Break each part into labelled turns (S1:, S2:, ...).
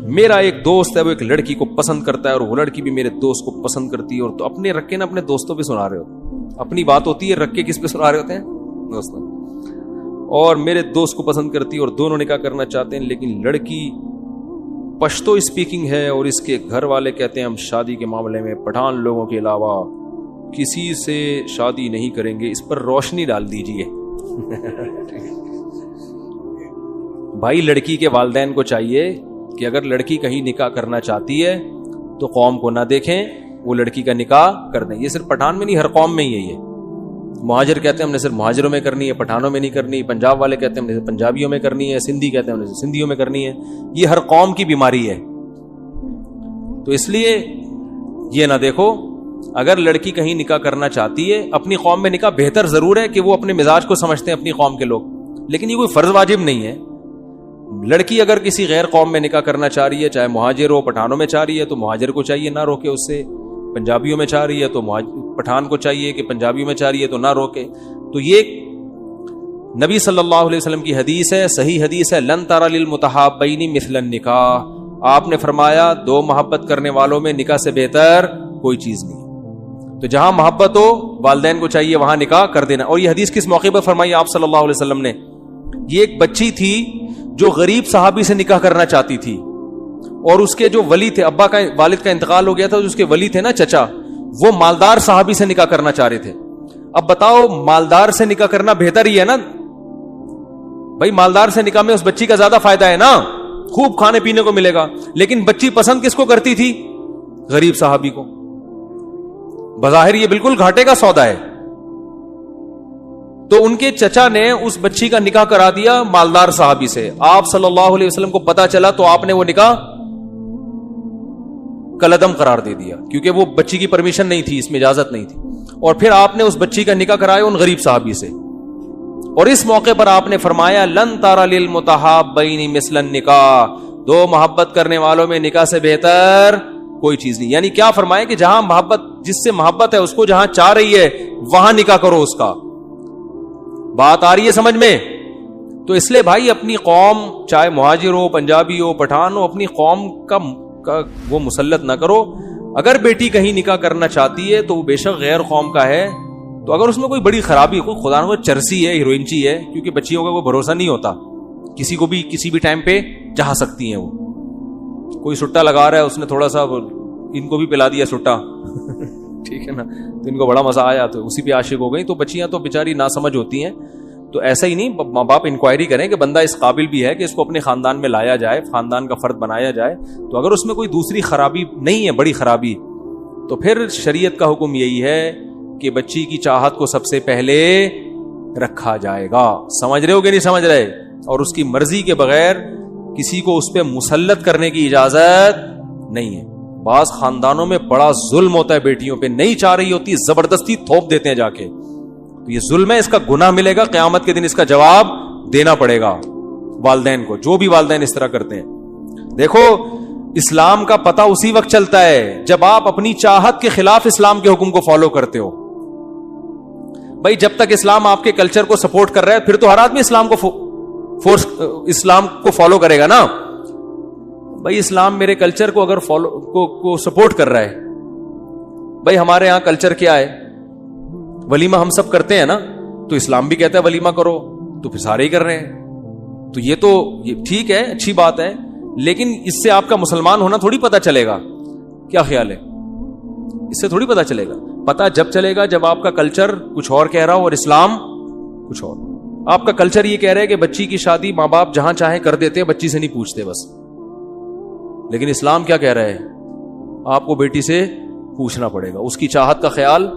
S1: میرا ایک دوست ہے وہ ایک لڑکی کو پسند کرتا ہے اور وہ لڑکی بھی میرے دوست کو پسند کرتی ہے, اور تو اپنے رکھ کے نا اپنے دوستوں پہ سنا رہے ہوتے, اپنی بات ہوتی ہے رکھ کے کس پہ سنا رہے ہوتے ہیں, دوستوں. اور میرے دوست کو پسند کرتی ہے اور دونوں نکاح کرنا چاہتے ہیں, لیکن لڑکی پشتو اسپیکنگ ہے اور اس کے گھر والے کہتے ہیں ہم شادی کے معاملے میں پٹھان لوگوں کے علاوہ کسی سے شادی نہیں کریں گے. اس پر روشنی ڈال دیجئے. بھائی لڑکی کے والدین کو چاہیے کہ اگر لڑکی کہیں نکاح کرنا چاہتی ہے تو قوم کو نہ دیکھیں, وہ لڑکی کا نکاح کر دیں. یہ صرف پٹھان میں نہیں, ہر قوم میں ہی ہے. یہ مہاجر کہتے ہیں ہم نے صرف مہاجروں میں کرنی ہے, پٹھانوں میں نہیں کرنی. پنجاب والے کہتے ہیں ہم نے پنجابیوں میں کرنی ہے, سندھی کہتے ہیں ہم نے سندھیوں میں کرنی ہے. یہ ہر قوم کی بیماری ہے. تو اس لیے یہ نہ دیکھو, اگر لڑکی کہیں نکاح کرنا چاہتی ہے اپنی قوم میں نکاح بہتر ضرور ہے کہ وہ اپنے مزاج کو سمجھتے ہیں اپنی قوم کے لوگ, لیکن یہ کوئی فرض واجب نہیں ہے. لڑکی اگر کسی غیر قوم میں نکاح کرنا چاہ رہی ہے, چاہے مہاجر ہو پٹھانوں میں چاہ رہی ہے, تو مہاجر کو چاہیے نہ روکے اس سے. پنجابیوں میں چاہ رہی ہے تو پٹھان کو چاہیے کہ پنجابیوں میں چاہ رہی ہے تو نہ روکے. تو یہ نبی صلی اللہ علیہ وسلم کی حدیث ہے, صحیح حدیث ہے, لن تری للمتحابین مثل النکاح. آپ نے فرمایا دو محبت کرنے والوں میں نکاح سے بہتر کوئی چیز نہیں. تو جہاں محبت ہو والدین کو چاہیے وہاں نکاح کر دینا. اور یہ حدیث کس موقع پر فرمائی آپ صلی اللہ علیہ وسلم نے؟ یہ ایک بچی تھی جو غریب صحابی سے نکاح کرنا چاہتی تھی, اور اس کے جو ولی تھے, ابا کا والد کا انتقال ہو گیا تھا, اس کے ولی تھے نا چچا, وہ مالدار صحابی سے نکاح کرنا چاہ رہے تھے. اب بتاؤ مالدار سے نکاح کرنا بہتر ہی ہے نا بھائی, مالدار سے نکاح میں اس بچی کا زیادہ فائدہ ہے نا, خوب کھانے پینے کو ملے گا. لیکن بچی پسند کس کو کرتی تھی؟ غریب صحابی کو. بظاہر یہ بالکل گھاٹے کا سودا ہے. تو ان کے چچا نے اس بچی کا نکاح کرا دیا مالدار صحابی سے. آپ صلی اللہ علیہ وسلم کو پتا چلا تو آپ نے وہ نکاح کلعدم قرار دے دیا, کیونکہ وہ بچی کی پرمیشن نہیں تھی, اس میں اجازت نہیں تھی. اور پھر آپ نے اس بچی کا نکاح کرایا ان غریب صحابی سے. اور اس موقع پر آپ نے فرمایا لن تری للمتحابین مثل النکاح, دو محبت کرنے والوں میں نکاح سے بہتر کوئی چیز نہیں. یعنی کیا فرمایا کہ جہاں محبت, جس سے محبت ہے اس کو جہاں چاہ رہی ہے وہاں نکاح کرو اس کا. بات آ رہی ہے سمجھ میں؟ تو اس لیے بھائی اپنی قوم, چاہے مہاجر ہو, پنجابی ہو, پٹھان ہو, اپنی قوم کا وہ مسلط نہ کرو. اگر بیٹی کہیں نکاح کرنا چاہتی ہے تو وہ بے شک غیر قوم کا ہے, تو اگر اس میں کوئی بڑی خرابی, کوئی خدا نہ چرسی ہے, ہیروئنچی ہے, کیونکہ بچیوں کا کوئی بھروسہ نہیں ہوتا, کسی کو بھی کسی بھی ٹائم پہ چاہ سکتی ہیں. وہ کوئی سٹا لگا رہا ہے, اس نے تھوڑا سا ان کو بھی پلا دیا سٹا, ٹھیک ہے نا, تو ان کو بڑا مزہ آیا تو اسی پہ عاشق ہو گئی. تو بچیاں تو بیچاری ناسمجھ ہوتی ہیں. تو ایسا ہی نہیں, ماں باپ انکوائری کریں کہ بندہ اس قابل بھی ہے کہ اس کو اپنے خاندان میں لایا جائے, خاندان کا فرد بنایا جائے. تو اگر اس میں کوئی دوسری خرابی نہیں ہے, بڑی خرابی, تو پھر شریعت کا حکم یہی ہے کہ بچی کی چاہت کو سب سے پہلے رکھا جائے گا. سمجھ رہے ہو کہ نہیں سمجھ رہے؟ اور اس کی مرضی کے بغیر کسی کو اس پہ مسلط کرنے کی اجازت نہیں ہے. بعض خاندانوں میں بڑا ظلم ہوتا ہے, بیٹیوں پہ نہیں چاہ رہی ہوتی, زبردستی تھوپ دیتے ہیں جا کے. تو یہ ظلم ہے, اس کا گناہ ملے گا, قیامت کے دن اس کا جواب دینا پڑے گا والدین کو, جو بھی والدین اس طرح کرتے ہیں. دیکھو اسلام کا پتہ اسی وقت چلتا ہے جب آپ اپنی چاہت کے خلاف اسلام کے حکم کو فالو کرتے ہو. بھائی جب تک اسلام آپ کے کلچر کو سپورٹ کر رہا ہے پھر تو ہر آدمی اسلام کو فالو کرے گا نا. بھائی اسلام میرے کلچر کو اگر کو سپورٹ کر رہا ہے, بھائی ہمارے یہاں کلچر کیا ہے, ولیمہ ہم سب کرتے ہیں نا, تو اسلام بھی کہتا ہے ولیمہ کرو, تو پھر سارے ہی کر رہے ہیں. تو یہ ٹھیک ہے, اچھی بات ہے, لیکن اس سے آپ کا مسلمان ہونا تھوڑی پتہ چلے گا. کیا خیال ہے؟ اس سے تھوڑی پتہ چلے گا. پتہ جب چلے گا جب آپ کا کلچر کچھ اور کہہ رہا ہو اور اسلام کچھ اور. آپ کا کلچر یہ کہہ رہا ہے کہ بچی کی شادی ماں باپ جہاں چاہیں کر دیتے ہیں, بچی سے نہیں پوچھتے بس. لیکن اسلام کیا کہہ رہا ہے؟ آپ کو بیٹی سے پوچھنا پڑے گا, اس کی چاہت کا خیال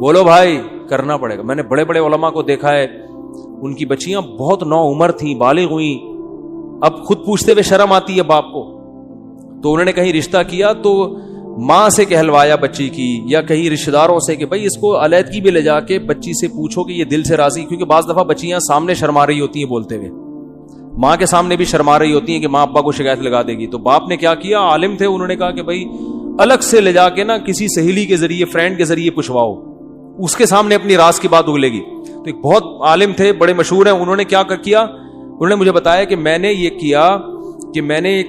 S1: بولو بھائی کرنا پڑے گا. میں نے بڑے بڑے علماء کو دیکھا ہے, ان کی بچیاں بہت نو عمر تھیں, بالغ ہوئیں, اب خود پوچھتے ہوئے شرم آتی ہے باپ کو. تو انہوں نے کہیں رشتہ کیا تو ماں سے کہلوایا بچی کی, یا کہیں رشتہ داروں سے کہ بھائی اس کو علیحدگی بھی لے جا کے بچی سے پوچھو کہ یہ دل سے راضی, کیونکہ بعض دفعہ بچیاں سامنے شرما رہی ہوتی ہیں بولتے ہوئے, ماں کے سامنے بھی شرما رہی ہوتی ہیں کہ ماں ابا کو شکایت لگا دے گی. تو باپ نے کیا کیا, عالم تھے, انہوں نے کہا کہ بھائی الگ سے لے جا کے نا کسی سہیلی کے ذریعے, فرینڈ کے ذریعے پوچھواؤ, اس کے سامنے اپنی راز کی بات اگلے گی. تو ایک بہت عالم تھے, بڑے مشہور ہیں, انہوں نے کیا کیا, انہوں نے مجھے بتایا کہ میں نے یہ کیا کہ میں نے ایک